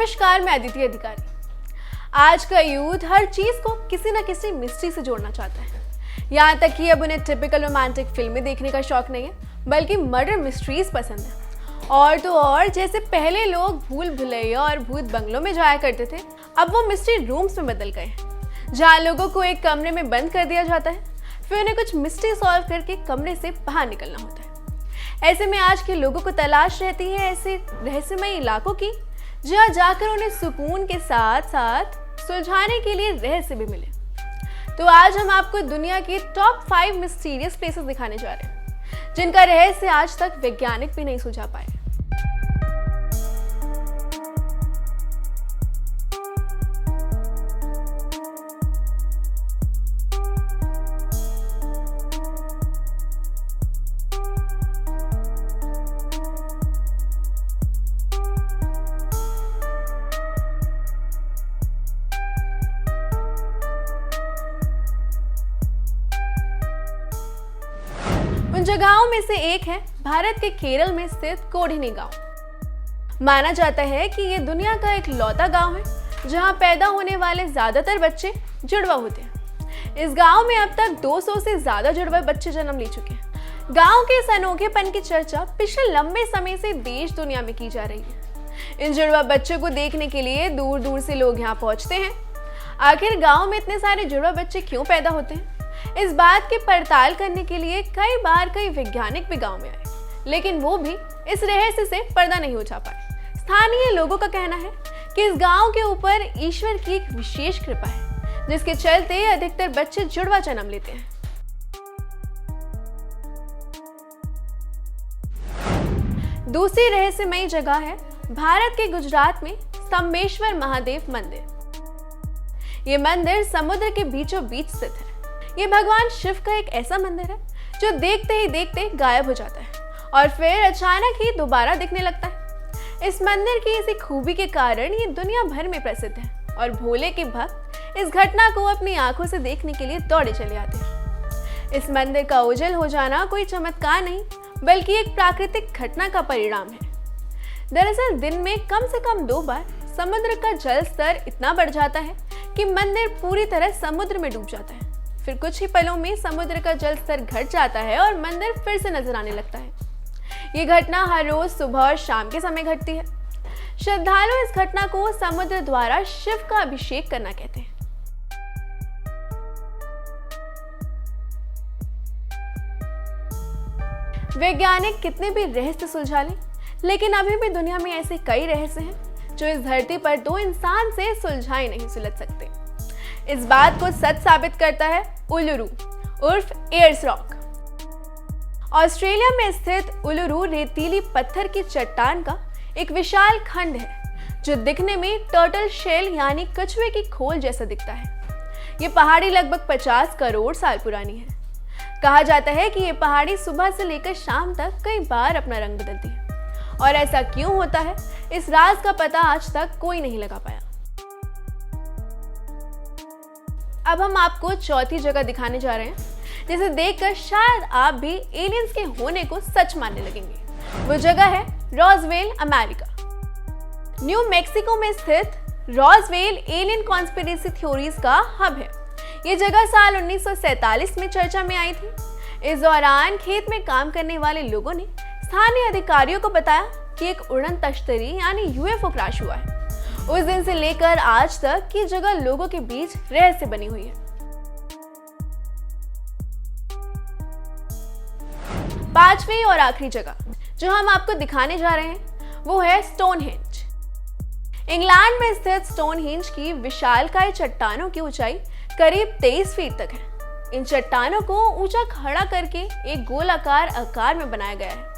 नमस्कार, मैं अदिति अधिकारी। आज का यूथ हर चीज को किसी न किसी मिस्ट्री से जोड़ना चाहता है। यहाँ तक कि अब उन्हें टिपिकल रोमांटिक फिल्में देखने का शौक नहीं है, बल्कि मर्डर मिस्ट्रीज पसंद है। और तो और, जैसे पहले लोग भूल भुलैया और भूत बंगलों में जाया करते थे, अब वो मिस्ट्री रूम्स में बदल गए हैं, जहाँ लोगों को एक कमरे में बंद कर दिया जाता है, फिर उन्हें कुछ मिस्ट्री सॉल्व करके कमरे से बाहर निकलना होता है। ऐसे में आज के लोगों को तलाश रहती है ऐसे रहस्यमय इलाकों की, जहाँ जाकर उन्हें सुकून के साथ साथ सुलझाने के लिए रहस्य भी मिले। तो आज हम आपको दुनिया की टॉप 5 मिस्टीरियस प्लेसेस दिखाने जा रहे हैं, जिनका रहस्य आज तक वैज्ञानिक भी नहीं सुलझा पाए। उन जगहों में से एक है भारत के केरल में स्थित कोडिनी गांव। माना जाता है कि ये दुनिया का एक लौता गांव है जहां पैदा होने वाले ज्यादातर बच्चे जुड़वा होते हैं। इस गांव में अब तक 200 से ज्यादा जुड़वा बच्चे जन्म ले चुके हैं। गांव के इस अनोखेपन की चर्चा पिछले लंबे समय से देश दुनिया में की जा रही है। इन जुड़वा बच्चों को देखने के लिए दूर दूर से लोग यहाँ पहुंचते हैं। आखिर गाँव में इतने सारे जुड़वा बच्चे क्यों पैदा होते हैं, इस बात की पड़ताल करने के लिए कई बार कई वैज्ञानिक भी गांव में आए, लेकिन वो भी इस रहस्य से पर्दा नहीं उठा पाए। स्थानीय लोगों का कहना है कि इस गांव के ऊपर ईश्वर की एक विशेष कृपा है, जिसके चलते अधिकतर बच्चे जुड़वा जन्म लेते हैं। दूसरी रहस्यमयी जगह है भारत के गुजरात में स्तंभेश्वर महादेव मंदिर। ये मंदिर समुद्र के बीचों बीच स्थित है। ये भगवान शिव का एक ऐसा मंदिर है जो देखते ही देखते गायब हो जाता है और फिर अचानक ही दोबारा दिखने लगता है। इस मंदिर की इसी खूबी के कारण ये दुनिया भर में प्रसिद्ध है और भोले के भक्त इस घटना को अपनी आंखों से देखने के लिए दौड़े चले आते हैं। इस मंदिर का ओझल हो जाना कोई चमत्कार नहीं, बल्कि एक प्राकृतिक घटना का परिणाम है। दरअसल दिन में कम से कम 2 बार समुद्र का जल स्तर इतना बढ़ जाता है कि मंदिर पूरी तरह समुद्र में डूब जाता है। फिर कुछ ही पलों में समुद्र का जल स्तर घट जाता है और मंदिर फिर से नजर आने लगता है। ये घटना हर रोज सुबह और शाम के समय घटती है। श्रद्धालु इस घटना को समुद्र द्वारा शिव का अभिषेक करना कहते हैं। वैज्ञानिक कितने भी रहस्य सुलझा लें, लेकिन अभी भी दुनिया में ऐसे कई रहस्य हैं जो इस धरती पर 2 इंसान से सुलझाए नहीं सुलझ सकते। इस बात को सच साबित करता है उलुरु उर्फ एयर्स रॉक। ऑस्ट्रेलिया में स्थित उलुरु रेतीली पत्थर की चट्टान का एक विशाल खंड है जो दिखने में टर्टल शेल यानी कछुए की खोल जैसा दिखता है। ये पहाड़ी लगभग 50 करोड़ साल पुरानी है। कहा जाता है कि ये पहाड़ी सुबह से लेकर शाम तक कई बार अपना रंग बदलती है, और ऐसा क्यों होता है, इस राज का पता आज तक कोई नहीं लगा पाया। अब हम आपको चौथी जगह दिखाने जा रहे हैं, जिसे देखकर शायद आप भी एलियंस के होने को सच मानने लगेंगे। वो जगह है रॉसवेल, अमेरिका। न्यू मैक्सिको में स्थित रॉसवेल एलियन कॉन्स्पिरेसी थ्योरीज का हब है। ये जगह साल 1947 में चर्चा में आई थी। इस दौरान खेत में काम करने वाले लोगों ने स्थानीय अधिकारियों को बताया कि एक उड़न तश्तरी यानी यूएफओ क्रैश हुआ है। उस दिन से लेकर आज तक की जगह लोगों के बीच रहस्य बनी हुई है। 5वीं और आखिरी जगह जो हम आपको दिखाने जा रहे हैं वो है स्टोनहेंज। इंग्लैंड में स्थित स्टोनहेंज की विशालकाय चट्टानों की ऊंचाई करीब 23 फीट तक है। इन चट्टानों को ऊंचा खड़ा करके एक गोलाकार आकार में बनाया गया है।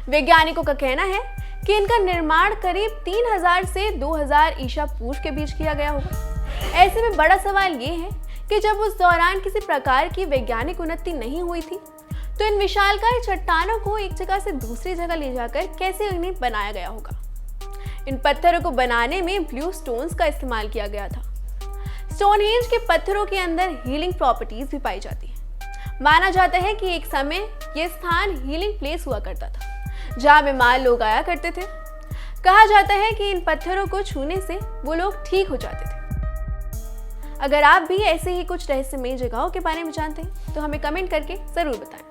वैज्ञानिकों का कहना है कि इनका निर्माण करीब 3000 से 2000 ईसा पूर्व के बीच किया गया होगा। ऐसे में बड़ा सवाल ये है कि जब उस दौरान किसी प्रकार की वैज्ञानिक उन्नति नहीं हुई थी, तो इन विशालकाय चट्टानों को एक जगह से दूसरी जगह ले जाकर कैसे इन्हें बनाया गया होगा। इन पत्थरों को बनाने में ब्लू स्टोन्स का इस्तेमाल किया गया था। स्टोनहेंज के पत्थरों के अंदर हीलिंग प्रॉपर्टीज भी पाई जाती है। माना जाता है कि एक समय यह स्थान हीलिंग प्लेस हुआ करता था, जहां बीमार लोग आया करते थे। कहा जाता है कि इन पत्थरों को छूने से वो लोग ठीक हो जाते थे। अगर आप भी ऐसे ही कुछ रहस्यमयी जगहों के बारे में जानते हैं तो हमें कमेंट करके जरूर बताएं।